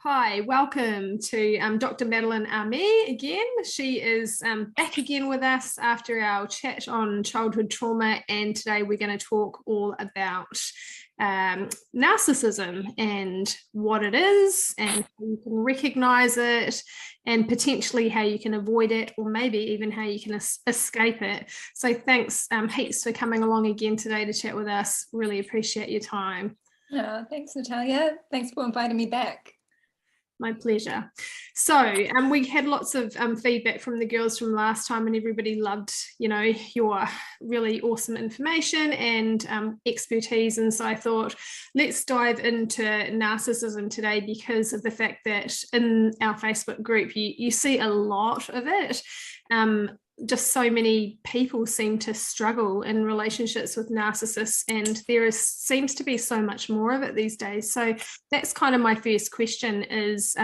Hi, welcome to Dr. Madeleine Amie again. She is back again with us after our chat on childhood trauma, and today we're going to talk all about narcissism and what it is and how you can recognize it and potentially how you can avoid it, or maybe even how you can escape it. So thanks heaps for coming along again today to chat with us. Really appreciate your time. Thanks, Natalia. Thanks for inviting me back. My pleasure. So we had lots of feedback from the girls from last time, and everybody loved, your really awesome information and expertise. And so I thought, let's dive into narcissism today, because of the fact that in our Facebook group, you see a lot of it. Just so many people seem to struggle in relationships with narcissists, and there seems to be so much more of it these days. So that's kind of my first question is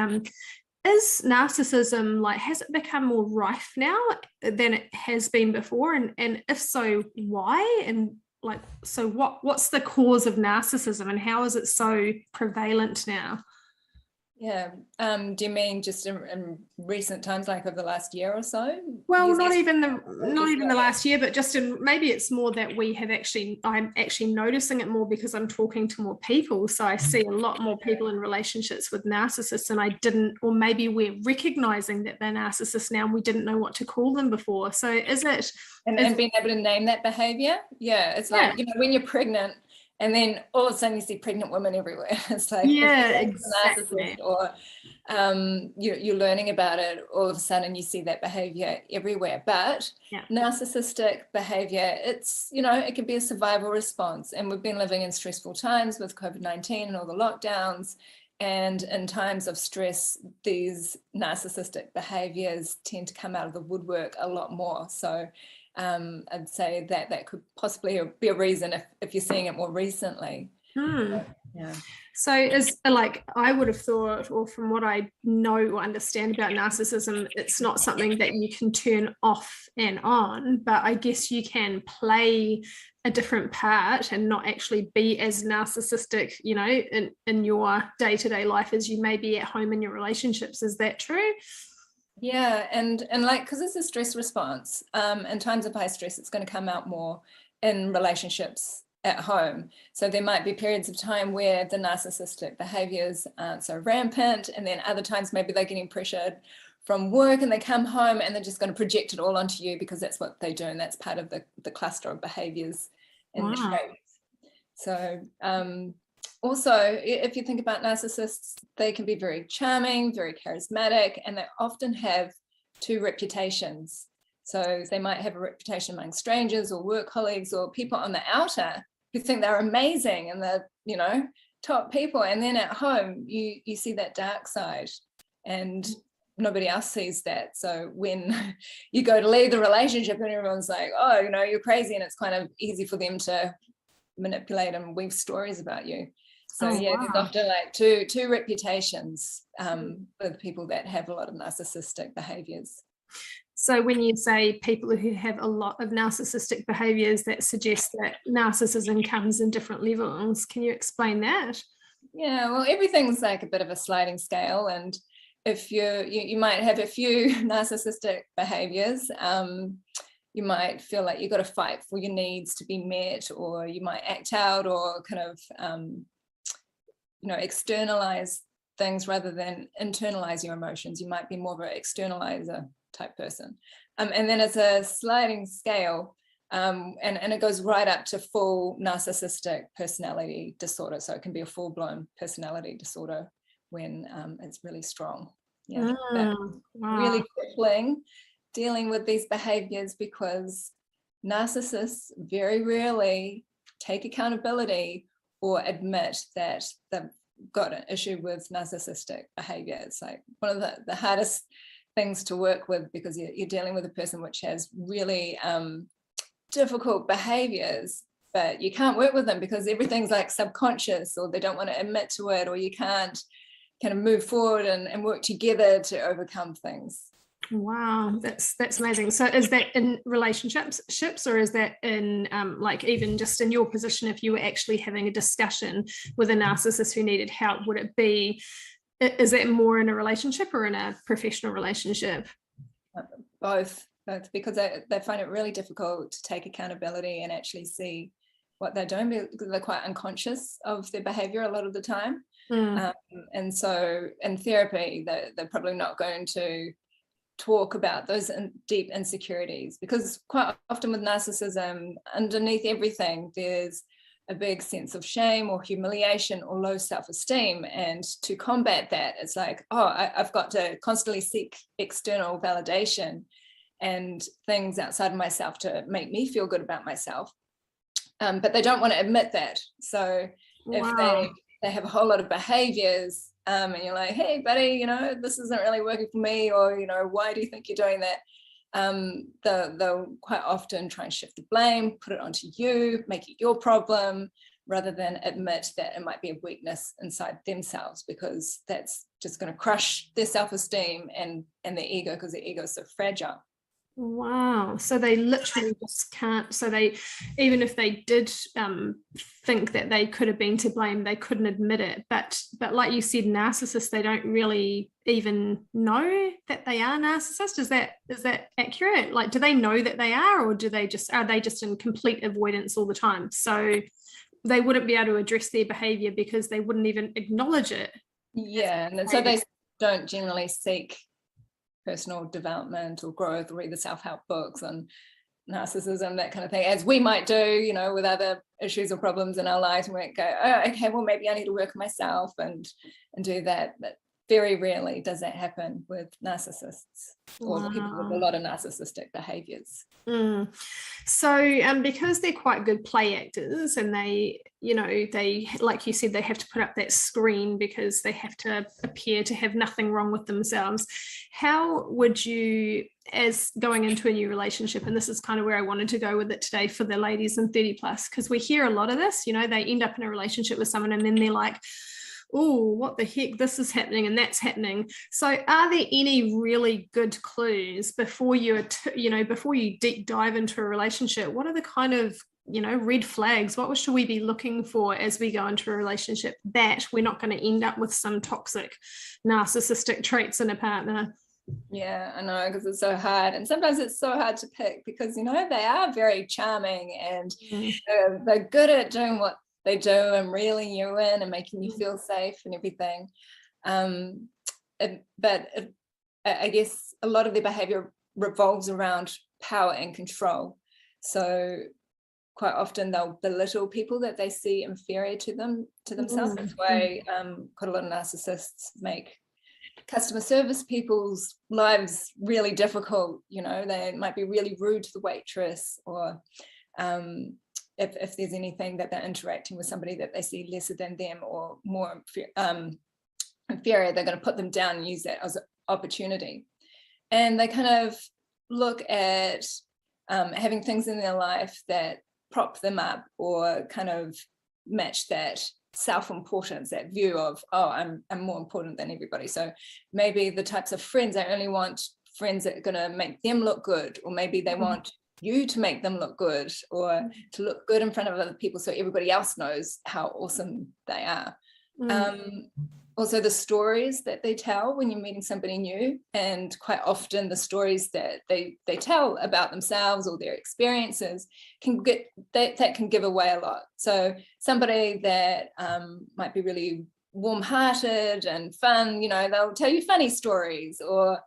narcissism, has it become more rife now than it has been before? And if so, why? And so what's the cause of narcissism, and how is it so prevalent now? Yeah. Do you mean just in recent times, like over the last year or so? Well, not even the last year, but just in, maybe it's more that I'm actually noticing it more because I'm talking to more people. So I see a lot more people in relationships with narcissists, and I didn't, or maybe we're recognizing that they're narcissists now and we didn't know what to call them before. So is it? And being able to name that behavior? Yeah, it's like, when you're pregnant, and then all of a sudden you see pregnant women everywhere. It's like, exactly. Or you're learning about it, all of a sudden you see that behavior everywhere. But narcissistic behavior, it's, it can be a survival response. And we've been living in stressful times with COVID-19 and all the lockdowns. And in times of stress, these narcissistic behaviors tend to come out of the woodwork a lot more. So I'd say that could possibly be a reason if you're seeing it more recently. Yeah. So I would have thought, or from what I know or understand about narcissism, it's not something that you can turn off and on, but I guess you can play a different part and not actually be as narcissistic, in your day-to-day life as you may be at home in your relationships. Is that true? Yeah, and because it's a stress response, in times of high stress, it's going to come out more in relationships at home. So there might be periods of time where the narcissistic behaviors aren't so rampant, and then other times maybe they're getting pressured from work and they come home and they're just going to project it all onto you because that's what they do, and that's part of the cluster of behaviors and traits. So also, if you think about narcissists, they can be very charming, very charismatic, and they often have two reputations. So they might have a reputation among strangers or work colleagues or people on the outer who think they're amazing and they're, top people. And then at home, you see that dark side, and nobody else sees that. So when you go to leave the relationship and everyone's like, oh, you're crazy, and it's kind of easy for them to manipulate and weave stories about you. So there's often two reputations with people that have a lot of narcissistic behaviors. So when you say people who have a lot of narcissistic behaviors, that suggests that narcissism comes in different levels. Can you explain that? Yeah, well, everything's like a bit of a sliding scale, and if you might have a few narcissistic behaviors, you might feel like you've got to fight for your needs to be met, or you might act out or kind of externalize things rather than internalize your emotions. You might be more of an externalizer type person. And then it's a sliding scale, and it goes right up to full narcissistic personality disorder. So it can be a full-blown personality disorder when it's really strong. Yeah, really crippling dealing with these behaviors, because narcissists very rarely take accountability or admit that they've got an issue with narcissistic behavior. It's like one of the hardest things to work with, because you're dealing with a person which has really difficult behaviors, but you can't work with them because everything's like subconscious, or they don't want to admit to it, or you can't kind of move forward and work together to overcome things. Wow, that's amazing. So is that in relationships, or is that in even just in your position, if you were actually having a discussion with a narcissist who needed help, would it be Is that more in a relationship or in a professional relationship? Both, because they find it really difficult to take accountability and actually see what they're doing, because they're quite unconscious of their behavior a lot of the time. And so in therapy, they're probably not going to talk about those deep insecurities, because quite often with narcissism, underneath everything, there's a big sense of shame or humiliation or low self-esteem. And to combat that, it's like, I've got to constantly seek external validation and things outside of myself to make me feel good about myself. But they don't want to admit that. So if they have a whole lot of behaviors, and you're like, hey, buddy, this isn't really working for me, or, why do you think you're doing that? They'll quite often try and shift the blame, put it onto you, make it your problem, rather than admit that it might be a weakness inside themselves, because that's just going to crush their self-esteem and their ego, because their ego is so fragile. Wow. So they literally just can't, so they, even if they did think that they could have been to blame, they couldn't admit it. But like you said, narcissists, they don't really even know that they are narcissists. Is that accurate? Like, do they know that they are, or are they just in complete avoidance all the time? So they wouldn't be able to address their behavior because they wouldn't even acknowledge it. Yeah. And so they don't generally seek personal development or growth, or read the self-help books on narcissism, that kind of thing, as we might do, with other issues or problems in our lives. And we go, okay, well, maybe I need to work on myself and do that. But very rarely does that happen with narcissists or people with a lot of narcissistic behaviors. So because they're quite good play actors, and they like you said, they have to put up that screen because they have to appear to have nothing wrong with themselves. How would you, as going into a new relationship, and this is kind of where I wanted to go with it today for the ladies in 30 plus, because we hear a lot of this, they end up in a relationship with someone and then they're like, oh, what the heck, this is happening and that's happening. So are there any really good clues before you deep dive into a relationship? What are the kind of, red flags? What should we be looking for as we go into a relationship, that we're not going to end up with some toxic narcissistic traits in a partner? Yeah, I know, because it's so hard. And sometimes it's so hard to pick because, they are very charming and they're good at doing what they do and reeling you in and making you feel safe and everything. But I guess a lot of their behavior revolves around power and control. So quite often they'll belittle people that they see inferior to themselves. That's why quite a lot of narcissists make customer service people's lives really difficult. They might be really rude to the waitress, or if there's anything that they're interacting with somebody that they see lesser than them or more inferior, they're going to put them down and use that as an opportunity. And they kind of look at having things in their life that prop them up or kind of match that self-importance, that view of, I'm more important than everybody. So maybe the types of friends, they only want friends that are going to make them look good, or maybe they want you to make them look good, or to look good in front of other people so everybody else knows how awesome they are. Also the stories that they tell when you're meeting somebody new, and quite often the stories that they tell about themselves or their experiences can give away a lot. So somebody that might be really warm-hearted and fun, they'll tell you funny stories or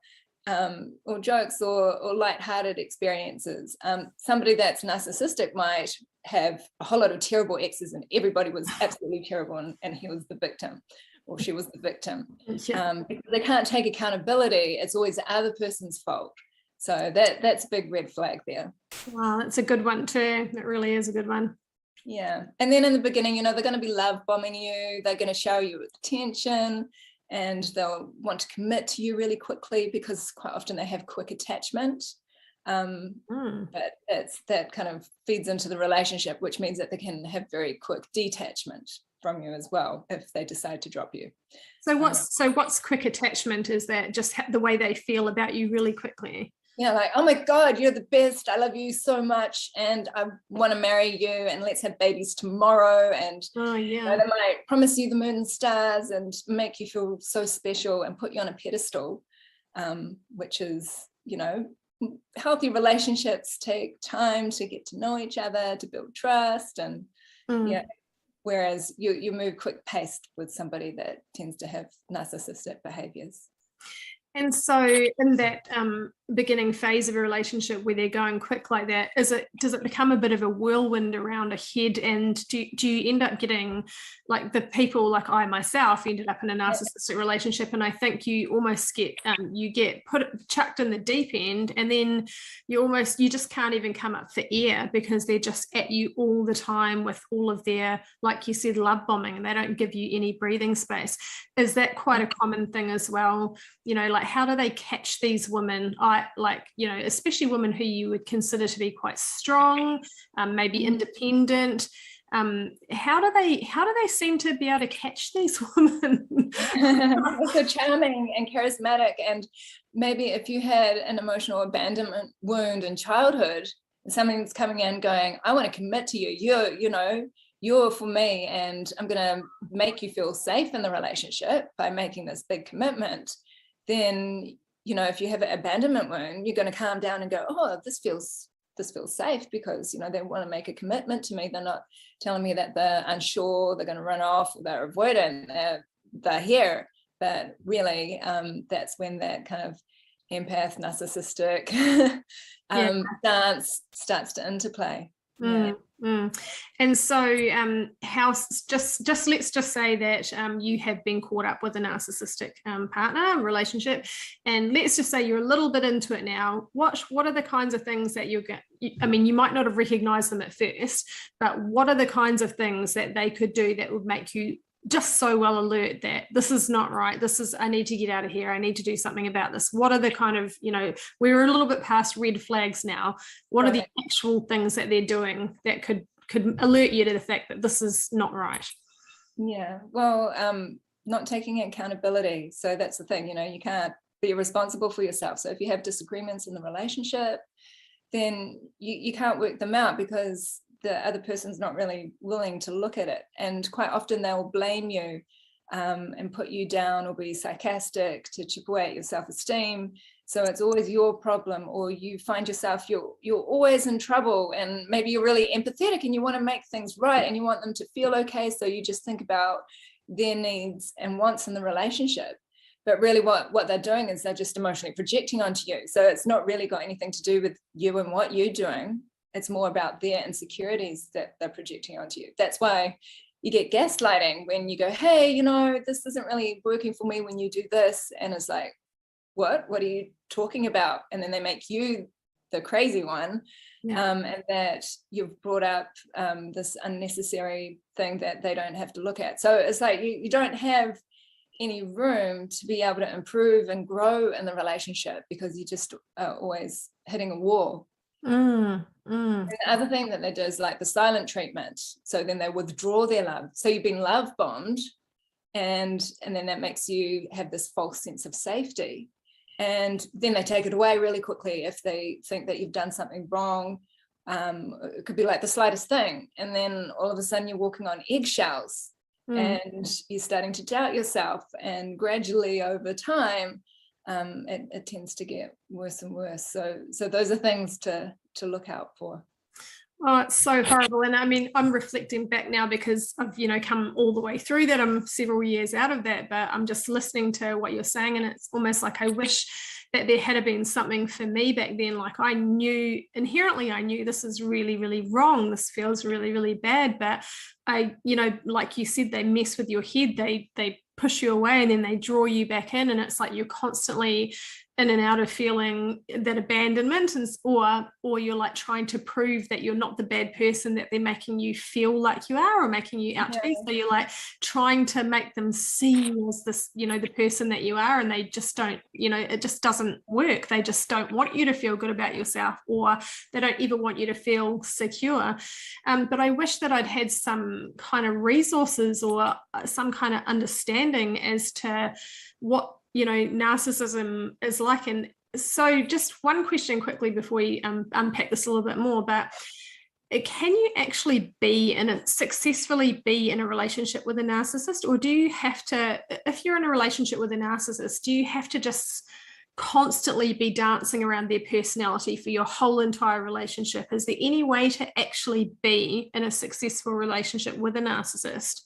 jokes or light-hearted experiences. Somebody that's narcissistic might have a whole lot of terrible exes and everybody was absolutely terrible and he was the victim, or she was the victim. Because they can't take accountability. It's always the other person's fault. So that's a big red flag there. Wow, that's a good one too. That really is a good one. Yeah. And then in the beginning, they're going to be love bombing you. They're going to shower you with attention, and they'll want to commit to you really quickly because quite often they have quick attachment. But that kind of feeds into the relationship, which means that they can have very quick detachment from you as well if they decide to drop you. So what's quick attachment? Is that just the way they feel about you really quickly? Yeah, like, oh my God, you're the best. I love you so much. And I want to marry you and let's have babies tomorrow. And Oh, you yeah. know, they might promise you the moon and stars and make you feel so special and put you on a pedestal, which is, you know, healthy relationships take time to get to know each other, to build trust. And yeah, whereas you move quick paced with somebody that tends to have narcissistic behaviors. And so in that beginning phase of a relationship where they're going quick like that, does it become a bit of a whirlwind around a head? And do you end up getting, like, the people, like I myself ended up in a narcissistic relationship, and I think you almost get chucked in the deep end, and then you just can't even come up for air because they're just at you all the time with all of their, like you said, love bombing, and they don't give you any breathing space. Is that quite a common thing as well? You know, like, how do they catch these women? Especially women who you would consider to be quite strong, maybe independent. How do they seem to be able to catch these women? Also charming and charismatic. And maybe if you had an emotional abandonment wound in childhood, and somebody's coming in going, I want to commit to you, you're for me, and I'm going to make you feel safe in the relationship by making this big commitment, then, you know, if you have an abandonment wound, you're going to calm down and go, oh, this feels safe because, you know, they want to make a commitment to me. They're not telling me that they're unsure, they're going to run off, or they're avoidant, they're here. But really, that's when that kind of empath, narcissistic dance starts to interplay. And so let's just say that you have been caught up with a narcissistic partner relationship, and let's just say you're a little bit into it now. What are the kinds of things that you might not have recognized them at first, but what are the kinds of things that they could do that would make you just so well alert that this is not right, I need to get out of here, I need to do something about this? What are the kind of, we're a little bit past red flags now. What are the actual things that they're doing that could alert you to the fact that this is not right? Yeah, well, not taking accountability. So that's the thing, you can't be responsible for yourself. So if you have disagreements in the relationship, then you can't work them out because the other person's not really willing to look at it. And quite often they'll blame you and put you down or be sarcastic to chip away at your self-esteem. So it's always your problem, or you find yourself, you're always in trouble, and maybe you're really empathetic and you want to make things right and you want them to feel okay. So you just think about their needs and wants in the relationship. But really what they're doing is they're just emotionally projecting onto you. So it's not really got anything to do with you and what you're doing. It's more about their insecurities that they're projecting onto you. That's why you get gaslighting when you go, hey, this isn't really working for me when you do this. And it's like, what are you talking about? And then they make you the crazy one. And that you've brought up this unnecessary thing that they don't have to look at. So it's like you don't have any room to be able to improve and grow in the relationship because you just are always hitting a wall. And the other thing that they do is like the silent treatment. So then they withdraw their love. So you've been love bombed, and then that makes you have this false sense of safety. And then they take it away really quickly if they think that you've done something wrong. It could be like the slightest thing. And then all of a sudden you're walking on eggshells and you're starting to doubt yourself. And gradually over time, it tends to get worse and worse. So those are things to look out for. Oh, it's so horrible. And I mean, I'm reflecting back now because I've, come all the way through that. I'm several years out of that, but I'm just listening to what you're saying. And it's almost like I wish that there had been something for me back then. Like I knew this is really, really wrong. This feels really, really bad. But like you said, they mess with your head. They push you away and then they draw you back in. And it's like you're constantly in and out of feeling that abandonment, or you're like trying to prove that you're not the bad person that they're making you feel like you are, or making you out to be. So you're like trying to make them see you as this, the person that you are, and they just don't, it just doesn't work. They just don't want you to feel good about yourself, or they don't even want you to feel secure. But I wish that I'd had some kind of resources or some kind of understanding as to what narcissism is like, and So just one question quickly before we unpack this a little bit more, but can you actually successfully be in a relationship with a narcissist, or do you have to, if you're in a relationship with a narcissist, do you have to just constantly be dancing around their personality for your whole entire relationship? Is there any way to actually be in a successful relationship with a narcissist?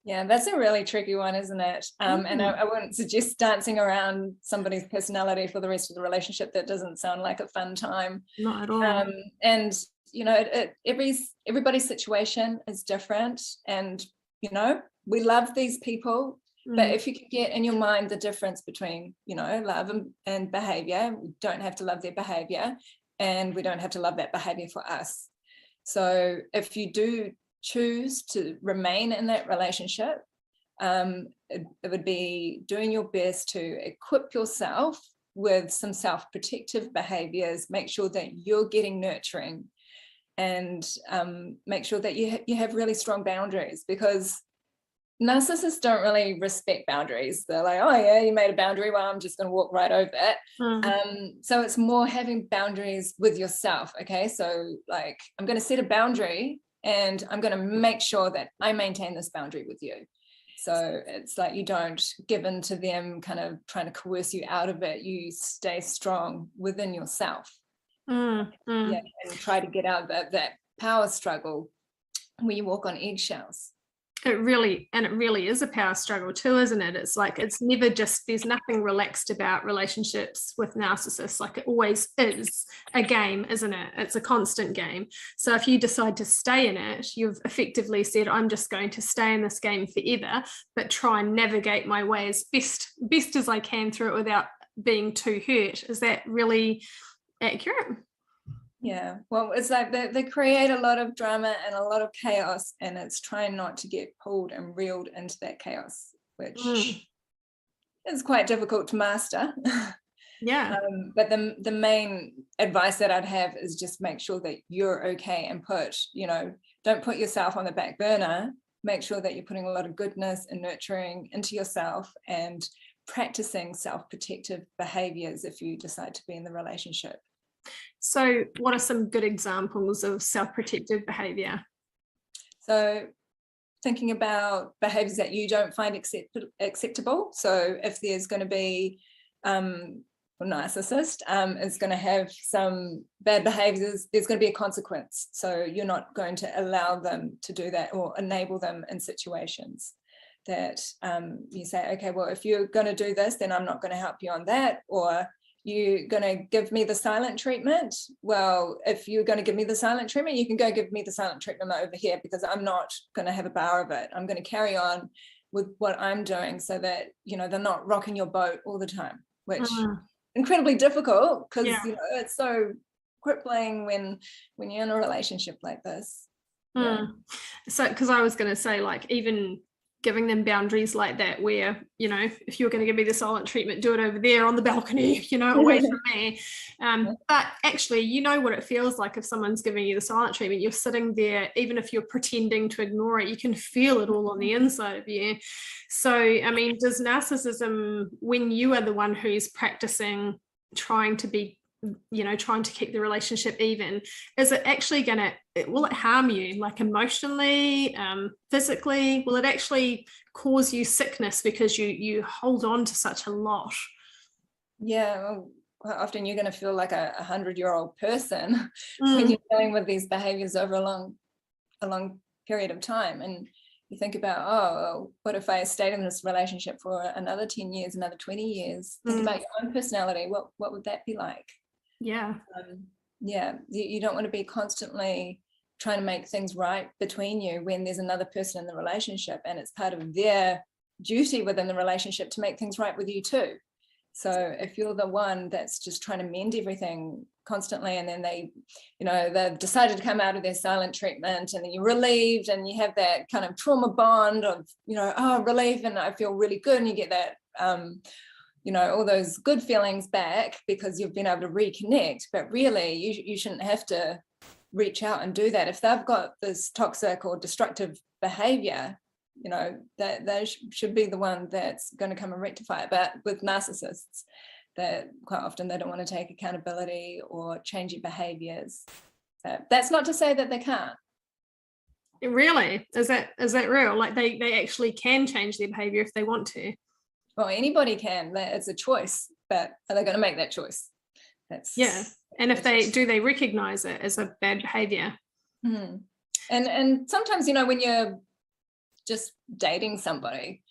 Yeah, that's a really tricky one, isn't it? And I wouldn't suggest dancing around somebody's personality for the rest of the relationship. That doesn't sound like a fun time. Not at all. And you know, everybody's situation is different, and you know, we love these people, but if you can get in your mind the difference between, you know, love and behavior, we don't have to love their behavior, and we don't have to love that behavior for us. So if you do choose to remain in that relationship, it would be doing your best to equip yourself with some self-protective behaviors, make sure that you're getting nurturing, and make sure that you have really strong boundaries, because narcissists don't really respect boundaries. They're like, oh yeah, you made a boundary, well, I'm just going to walk right over it. So it's more having boundaries with yourself. Okay, so like, I'm going to set a boundary, and I'm going to make sure that I maintain this boundary with you. So it's like you don't give in to them kind of trying to coerce you out of it. You stay strong within yourself. Yeah, and try to get out of that power struggle where you walk on eggshells. It really is a power struggle too, isn't it? It's like, it's never just, there's nothing relaxed about relationships with narcissists. Like, it always is a game, isn't it? It's a constant game. So if you decide to stay in it, you've effectively said, I'm just going to stay in this game forever, but try and navigate my way as best as I can through it without being too hurt. Is that really accurate? Yeah, well, it's like they create a lot of drama and a lot of chaos, and it's trying not to get pulled and reeled into that chaos, which is quite difficult to master. Yeah. But the main advice that I'd have is just make sure that you're okay, and don't put yourself on the back burner. Make sure that you're putting a lot of goodness and nurturing into yourself, and practicing self-protective behaviors if you decide to be in the relationship. So what are some good examples of self-protective behavior? So thinking about behaviors that you don't find acceptable. So if there's going to be a narcissist is going to have some bad behaviors, there's going to be a consequence. So you're not going to allow them to do that or enable them in situations that you say, okay, well, if you're going to do this, then I'm not going to help you on that. Or you're going to give me the silent treatment. Well, if you're going to give me the silent treatment, you can go give me the silent treatment over here, because I'm not going to have a bar of it. I'm going to carry on with what I'm doing, so that, they're not rocking your boat all the time, which incredibly difficult, because, it's so crippling when you're in a relationship like this. Yeah. So, because I was going to say, like, even giving them boundaries like that, where, if you're going to give me the silent treatment, do it over there on the balcony, away from me. But actually, what it feels like if someone's giving you the silent treatment, you're sitting there, even if you're pretending to ignore it, you can feel it all on the inside of you. So, I mean, does narcissism, when you are the one who's practicing trying to be, trying to keep the relationship even, is it actually will it harm you, like emotionally, physically? Will it actually cause you sickness because you hold on to such a lot? Yeah, well, quite often you're going to feel like a 100-year-old person when you're dealing with these behaviors over a long period of time. And you think about, what if I stayed in this relationship for another 10 years, another 20 years? Think about your own personality. What would that be like? Yeah. You don't want to be constantly trying to make things right between you when there's another person in the relationship, and it's part of their duty within the relationship to make things right with you too. So if you're the one that's just trying to mend everything constantly, and then they've decided to come out of their silent treatment, and then you're relieved, and you have that kind of trauma bond of, relief, and I feel really good, and you get that all those good feelings back because you've been able to reconnect. But really, you shouldn't have to reach out and do that. If they've got this toxic or destructive behavior, that they should be the one that's going to come and rectify it. But with narcissists, that quite often they don't want to take accountability or change your behaviors. That's not to say that they can't. Really? Is that real? Like they actually can change their behavior if they want to? Well, anybody can. It's a choice, but are they going to make that choice? And if they recognize it as a bad behavior? Mm-hmm. And sometimes, when you're just dating somebody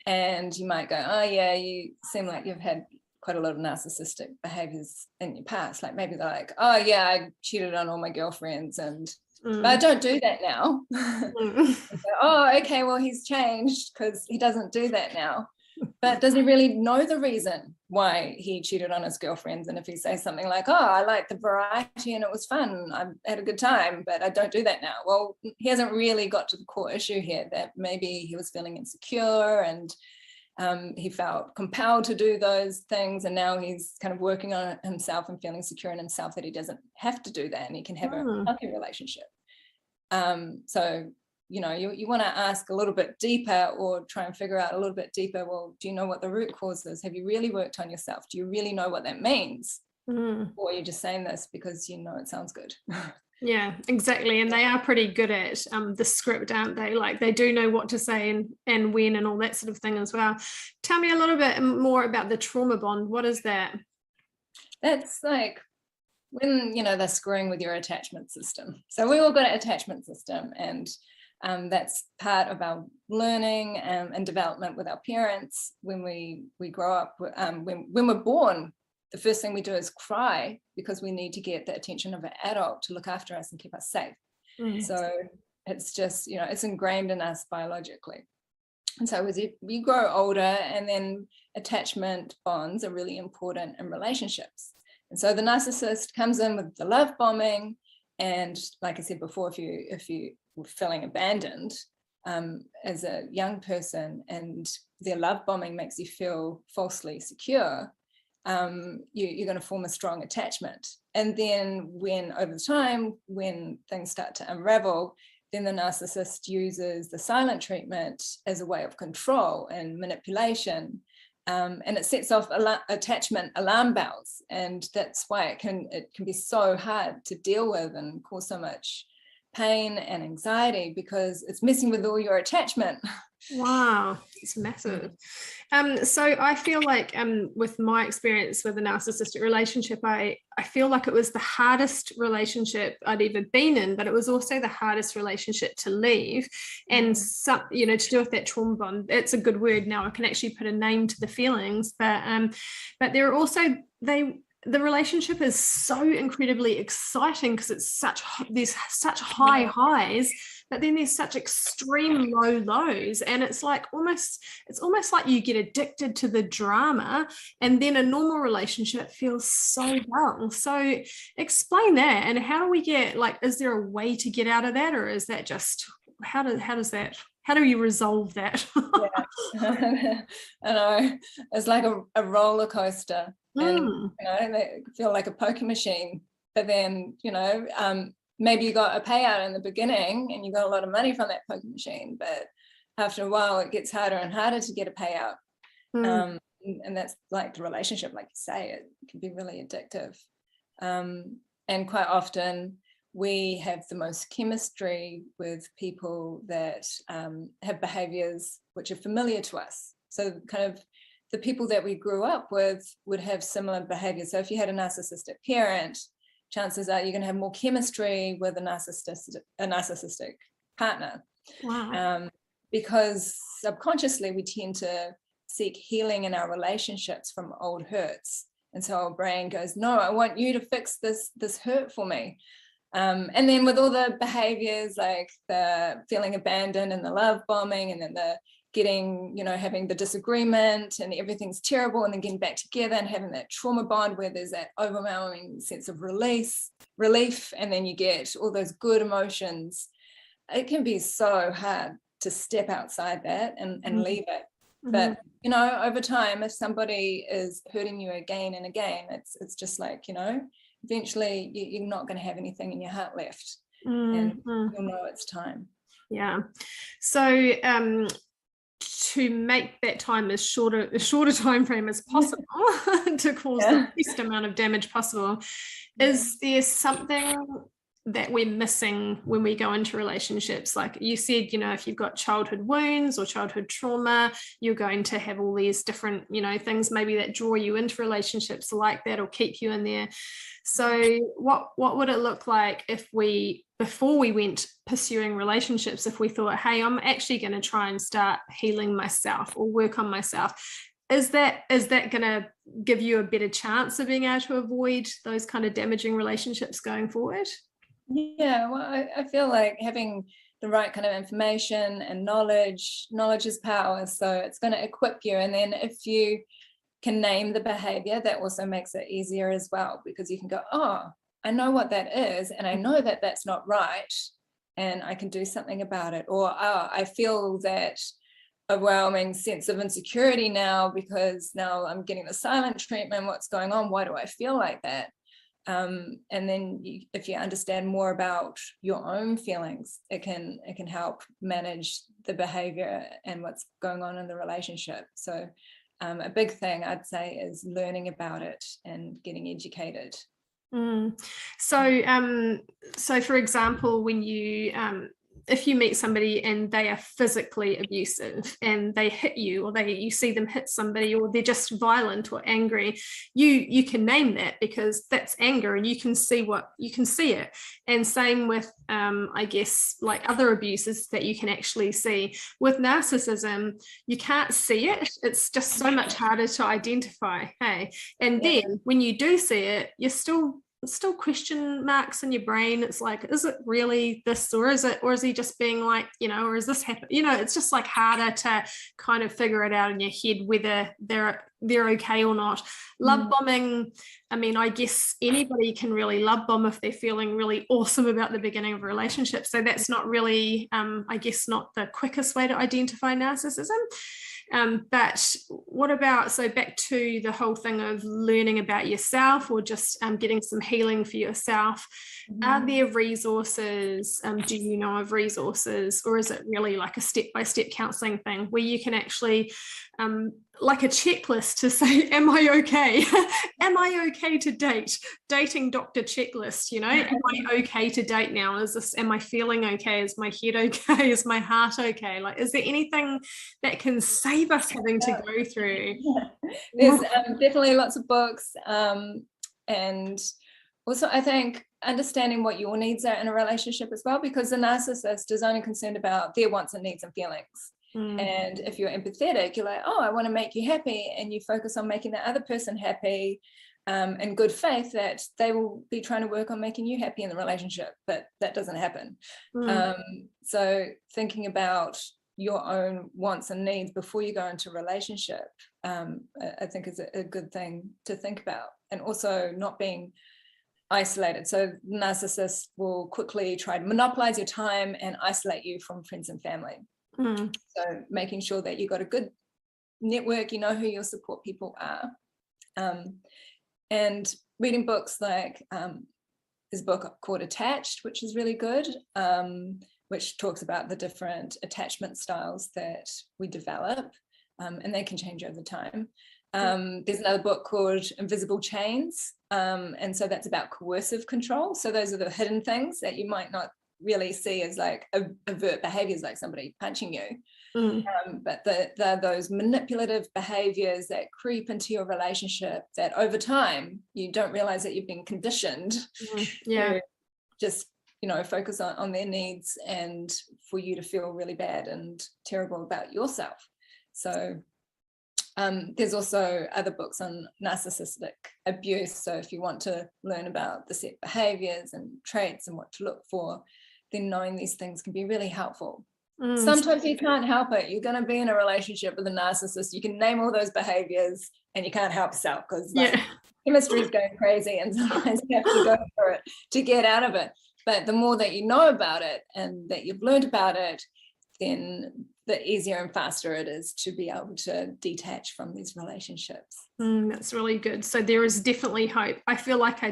and you might go, oh yeah, you seem like you've had quite a lot of narcissistic behaviors in your past. Like maybe they're like, oh yeah, I cheated on all my girlfriends but I don't do that now. So, oh, okay, well, he's changed because he doesn't do that now. But does he really know the reason why he cheated on his girlfriends? And if he says something like, oh, I like the variety and it was fun, I had a good time, but I don't do that now. Well, he hasn't really got to the core issue here, that maybe he was feeling insecure and he felt compelled to do those things. And now he's kind of working on himself and feeling secure in himself that he doesn't have to do that and he can have a healthy relationship. So you want to ask a little bit deeper or try and figure out a little bit deeper. Well, do you know what the root cause is? Have you really worked on yourself? Do you really know what that means? Or are you just saying this because it sounds good? Yeah, exactly. And they are pretty good at the script, aren't they? Like they do know what to say and when and all that sort of thing as well. Tell me a little bit more about the trauma bond. What is that? That's like when, they're screwing with your attachment system. So we all got an attachment system, and that's part of our learning and development with our parents. When we grow up, when we're born, the first thing we do is cry because we need to get the attention of an adult to look after us and keep us safe. So it's just, it's ingrained in us biologically. And so as we grow older, and then attachment bonds are really important in relationships. And so the narcissist comes in with the love bombing. And like I said before, if you were feeling abandoned as a young person and their love bombing makes you feel falsely secure, you're going to form a strong attachment. And then over time, when things start to unravel, then the narcissist uses the silent treatment as a way of control and manipulation. And it sets off attachment alarm bells. And that's why it can be so hard to deal with and cause so much pain and anxiety, because it's messing with all your attachment. Wow, it's massive. So I feel like with my experience with a narcissistic relationship, I feel like it was the hardest relationship I'd ever been in, but it was also the hardest relationship to leave. And to do with that trauma bond, it's a good word now. I can actually put a name to the feelings, but there are also the relationship is so incredibly exciting because there's such high highs, but then there's such extreme low lows, and it's almost like you get addicted to the drama, and then a normal relationship feels so dull. So explain that, and how do we get, is there a way to get out of that, or is that just how do you resolve that? Yeah. I know, it's like a roller coaster. And they feel like a poker machine, but then maybe you got a payout in the beginning and you got a lot of money from that poker machine, but after a while it gets harder and harder to get a payout. And that's like the relationship, like you say, it can be really addictive. And quite often we have the most chemistry with people that have behaviors which are familiar to us. So kind of the people that we grew up with would have similar behaviors. So if you had a narcissistic parent, chances are you're going to have more chemistry with a narcissistic partner. Wow. Because subconsciously we tend to seek healing in our relationships from old hurts. And so our brain goes, no, I want you to fix this hurt for me. And then with all the behaviors, like the feeling abandoned and the love bombing, and then the getting, having the disagreement and everything's terrible, and then getting back together and having that trauma bond where there's that overwhelming sense of relief, and then you get all those good emotions. It can be so hard to step outside that and leave it. But, over time, if somebody is hurting you again and again, it's just like, eventually you're not going to have anything in your heart left, and you'll know it's time. Yeah. So to make that time as shorter time frame as possible to cause the least amount of damage possible. Is there something that we're missing when we go into relationships? Like you said, you know, if you've got childhood wounds or childhood trauma, you're going to have all these different, you know, things maybe that draw you into relationships like that or keep you in there. So what would it look like if before we went pursuing relationships, if we thought, hey, I'm actually going to try and start healing myself or work on myself? Is that going to give you a better chance of being able to avoid those kind of damaging relationships going forward? Yeah, well, I feel like having the right kind of information and knowledge is power. So it's going to equip you. And then if you can name the behavior, that also makes it easier as well, because you can go, oh, I know what that is, and I know that that's not right, and I can do something about it. Or, oh, I feel that overwhelming sense of insecurity now because now I'm getting the silent treatment. What's going on? Why do I feel like that? And then if you understand more about your own feelings, it can help manage the behavior and what's going on in the relationship. So a big thing I'd say is learning about it and getting educated. So for example, when you if you meet somebody and they are physically abusive and they hit you, or you see them hit somebody, or they're just violent or angry, you can name that, because that's anger and you can see it. And same with I guess like other abuses that you can actually see. With narcissism, you can't see it. It's just so much harder to identify. Hey, and then when you do see it, you're still question marks in your brain. It's like, is it really this, or is he just being like, you know, or is this happen? You know, it's just like harder to kind of figure it out in your head whether they're okay or not. Love bombing, I mean, I guess anybody can really love bomb if they're feeling really awesome about the beginning of a relationship. So that's not really I guess not the quickest way to identify narcissism. But what about, so back to the whole thing of learning about yourself, or just getting some healing for yourself. Are there resources? Do you know of resources, or is it really like a step-by-step counselling thing where you can actually like a checklist to say, am I okay? Am I okay to date? Dating doctor checklist, you know, am I okay to date now? Am I feeling okay? Is my head okay? Is my heart okay? Like, is there anything that can save us having to go through? There's definitely lots of books, and also I think understanding what your needs are in a relationship as well, because the narcissist is only concerned about their wants and needs and feelings. And if you're empathetic, you're like, oh, I want to make you happy, and you focus on making the other person happy in good faith that they will be trying to work on making you happy in the relationship, but that doesn't happen. So thinking about your own wants and needs before you go into a relationship, I think is a good thing to think about. And also not being isolated. So narcissists will quickly try to monopolize your time and isolate you from friends and family. So making sure that you've got a good network, you know who your support people are. And reading books like there's a book called Attached, which is really good, which talks about the different attachment styles that we develop, and they can change over time. There's another book called Invisible Chains, and so that's about coercive control. So those are the hidden things that you might not really see as like overt behaviors, like somebody punching you, but they're those manipulative behaviors that creep into your relationship that over time you don't realize that you've been conditioned to just, you know, focus on their needs and for you to feel really bad and terrible about yourself. So there's also other books on narcissistic abuse. So if you want to learn about the set behaviors and traits and what to look for, then knowing these things can be really helpful. Sometimes you can't help it. You're going to be in a relationship with a narcissist. You can name all those behaviors and you can't help yourself, because chemistry is going crazy, and sometimes you have to go for it to get out of it. But the more that you know about it and that you've learned about it, then the easier and faster it is to be able to detach from these relationships. That's really good. So there is definitely hope. I feel like I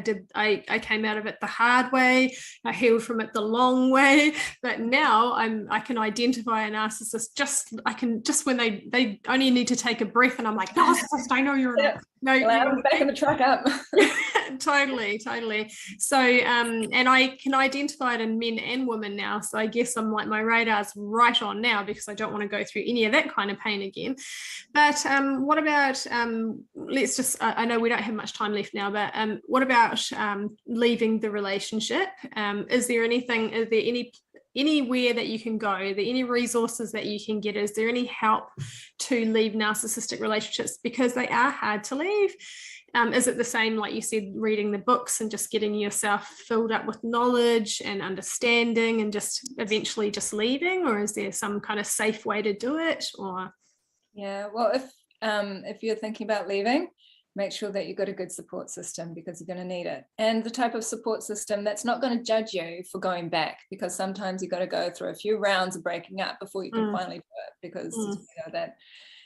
came out of it the hard way. I healed from it the long way, but now I can identify a narcissist just when they only need to take a breath, and I'm like, narcissist, I know you're not. No, you're back in the truck up. Totally. So and I can identify it in men and women now. So I guess I'm like, my radar's right on now, because I don't want to go through any of that kind of pain again. But what about let's just, I know we don't have much time left now, but what about leaving the relationship? Is there anywhere that you can go? Are there any resources that you can get? Is there any help to leave narcissistic relationships, because they are hard to leave? Is it the same, like you said, reading the books and just getting yourself filled up with knowledge and understanding and just eventually just leaving? Or is there some kind of safe way to do it? Or yeah, well, if you're thinking about leaving, make sure that you've got a good support system, because you're going to need it. And the type of support system that's not going to judge you for going back, because sometimes you've got to go through a few rounds of breaking up before you can finally do it, because you know,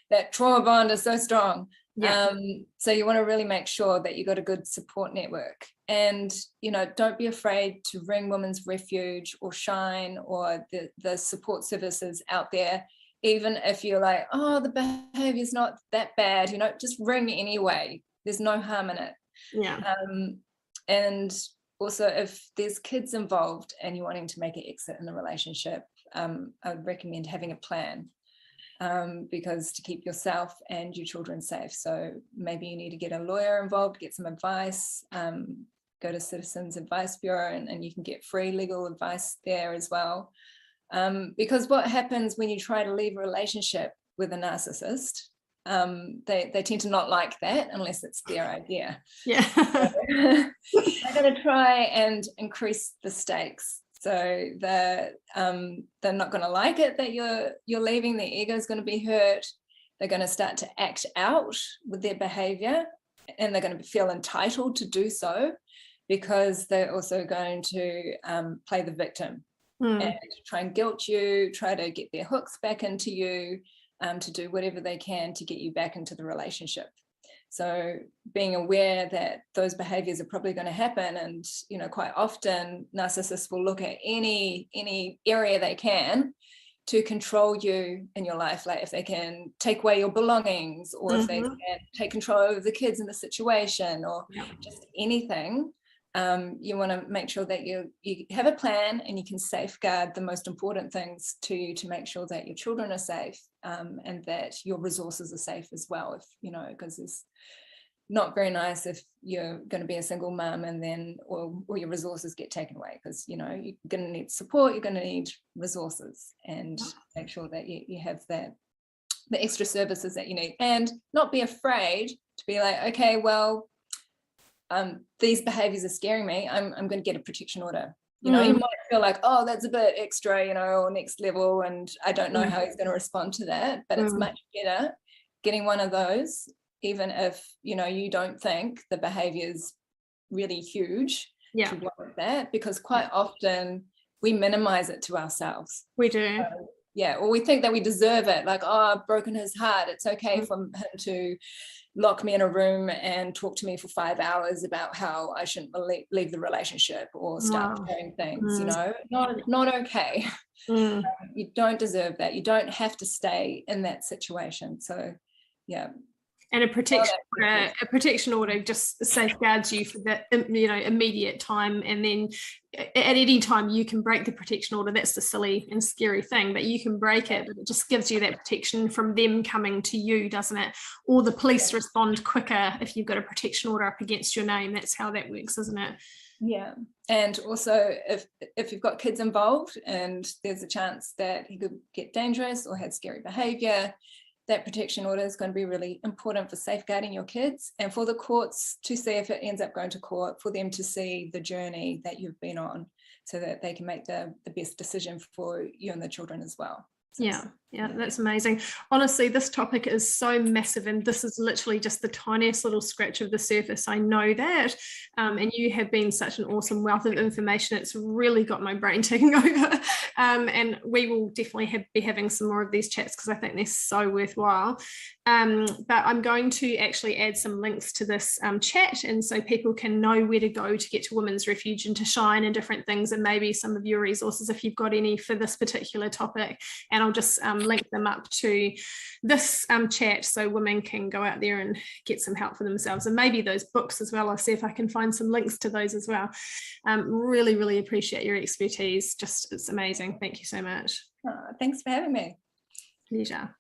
that trauma bond is so strong. Yeah. So you want to really make sure that you've got a good support network. And, you know, don't be afraid to ring Women's Refuge or Shine or the support services out there. Even if you're like, oh, the behavior's not that bad, you know, just ring anyway. There's no harm in it. Yeah. And also, if there's kids involved and you're wanting to make an exit in the relationship, I would recommend having a plan, because to keep yourself and your children safe. So maybe you need to get a lawyer involved, get some advice, go to Citizens Advice Bureau, and you can get free legal advice there as well. Because what happens when you try to leave a relationship with a narcissist, they tend to not like that unless it's their idea. Yeah. So they're going to try and increase the stakes. So they're not going to like it that you're leaving. Their ego is going to be hurt. They're going to start to act out with their behavior, and they're going to feel entitled to do so, because they're also going to play the victim. And try and guilt you, try to get their hooks back into you, to do whatever they can to get you back into the relationship. So being aware that those behaviors are probably going to happen, and, you know, quite often narcissists will look at any area they can to control you in your life. Like if they can take away your belongings, or if they can take control of the kids in the situation, or just anything. You want to make sure that you have a plan, and you can safeguard the most important things to you to make sure that your children are safe, and that your resources are safe as well. If, you know, because it's not very nice if you're going to be a single mum and then all your resources get taken away, because, you know, you're going to need support, you're going to need resources, and make sure that you have the extra services that you need, and not be afraid to be like, okay, well, these behaviors are scaring me, I'm going to get a protection order. You know, you might feel like, oh, that's a bit extra, you know, or next level, and I don't know how he's going to respond to that, but it's much better getting one of those, even if, you know, you don't think the behavior is really huge, to want that, because quite often we minimize it to ourselves. We do. Or we think that we deserve it, like, oh, I've broken his heart, it's okay for him to lock me in a room and talk to me for 5 hours about how I shouldn't leave the relationship or start doing things, you know, not okay. You don't deserve that. You don't have to stay in that situation. So, yeah. And a protection order just safeguards you for that, you know, immediate time, and then at any time you can break the protection order. That's the silly and scary thing, but you can break it, but it just gives you that protection from them coming to you, doesn't it? Or the police respond quicker if you've got a protection order up against your name. That's how that works, isn't it? Yeah. And also if you've got kids involved and there's a chance that he could get dangerous or had scary behavior, that protection order is going to be really important for safeguarding your kids, and for the courts to see, if it ends up going to court, for them to see the journey that you've been on, so that they can make the best decision for you and the children as well. So Yeah, that's amazing. Honestly, this topic is so massive, and this is literally just the tiniest little scratch of the surface. I know that. And you have been such an awesome wealth of information. It's really got my brain ticking over. And we will definitely be having some more of these chats because I think they're so worthwhile. But I'm going to actually add some links to this chat, and so people can know where to go to get to Women's Refuge and to Shine and different things, and maybe some of your resources if you've got any for this particular topic. And I'll just link them up to this chat so women can go out there and get some help for themselves, and maybe those books as well. I'll see if I can find some links to those as well. Really, really appreciate your expertise. Just, it's amazing. Thank you so much. Thanks for having me. Pleasure.